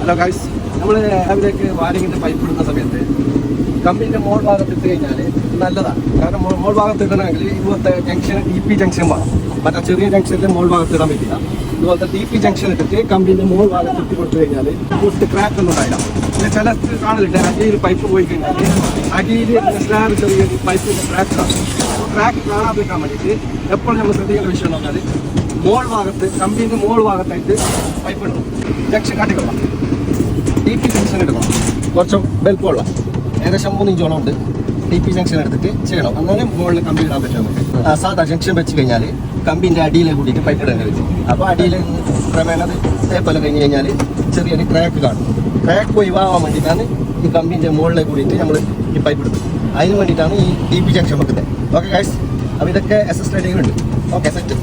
Hello guys, നമ്മൾ അതിലേക്ക് വാരിങ്ങിൻ്റെ pipe ഇടുന്ന സമയത്ത് കമ്പിൻ്റെ മോൾ ഭാഗത്ത് ഇട്ട് കഴിഞ്ഞാൽ നല്ലതാണ്. കാരണം മോൾ ഭാഗത്ത് ഇടണമെങ്കിൽ ഇതുപോലത്തെ ജംഗ്ഷൻ TP ജംഗ്ഷൻ വേണം. മറ്റേ ചെറിയ ജംഗ്ഷനിൽ മോൾ ഭാഗത്ത് ഇടാൻ പറ്റില്ല. ഇതുപോലത്തെ TP ജംഗ്ഷൻ ഇട്ടിട്ട് കമ്പിൻ്റെ മോൾ ഭാഗത്ത് ഇട്ട് കൊടുത്തു കഴിഞ്ഞാൽ കുറച്ച് ക്രാക്ക് ഒന്നും ഉണ്ടായില്ല. പിന്നെ ചില കാണലിട്ട് അടിയിൽ പൈപ്പ് പോയി കഴിഞ്ഞാൽ അടിയിൽ സ്ലാബ് ചെറിയ പൈപ്പിൻ്റെ ക്രാക്ക് കാണും. ക്രാക്ക് കാണാതിരിക്കാൻ വേണ്ടിയിട്ട് എപ്പോഴും നമ്മൾ ശ്രദ്ധിക്കേണ്ട വിഷയം എന്ന് പറഞ്ഞാൽ മോൾ ഭാഗത്ത് കമ്പിൻ്റെ മോൾ ഭാഗത്തായിട്ട് പൈപ്പ് ഇടണം. ജംഗ്ഷൻ കാട്ടിക്കൊള്ളാം. TP ജംഗ്ഷൻ എടുക്കണം. കുറച്ച് ബെൽപ്പുള്ള ഏകദേശം 3 ഇഞ്ചോളം ഉണ്ട്. TP ജംഗ്ഷൻ എടുത്തിട്ട് ചെയ്യണം. എന്നാലും മുകളിൽ കമ്പി ഇടാൻ പറ്റും. സാധാ ജംഗ്ഷൻ വെച്ച് കഴിഞ്ഞാൽ കമ്പിൻ്റെ അടിയിലെ കൂടിയിട്ട് പൈപ്പ് ഇടേണ്ടി വരും. അപ്പോൾ അടിയിൽ ക്രമേണ അത് തേപ്പല കഴിഞ്ഞ് കഴിഞ്ഞാൽ ചെറിയൊരു ക്രാക്ക് കാണും. ക്രാക്ക് ഒഴിവാകാൻ വേണ്ടിയിട്ടാണ് ഈ കമ്പിൻ്റെ മുകളിലെ കൂടിയിട്ട് നമ്മൾ ഈ പൈപ്പ് ഇടുന്നത്. അതിന് വേണ്ടിയിട്ടാണ് ഈ TP ജംഗ്ഷൻ വെക്കുന്നത്. ഓക്കെ ഗൈസ്, അപ്പോൾ ഇതൊക്കെ SS ട്രേഡിംഗ് ഉണ്ട്. Okay set.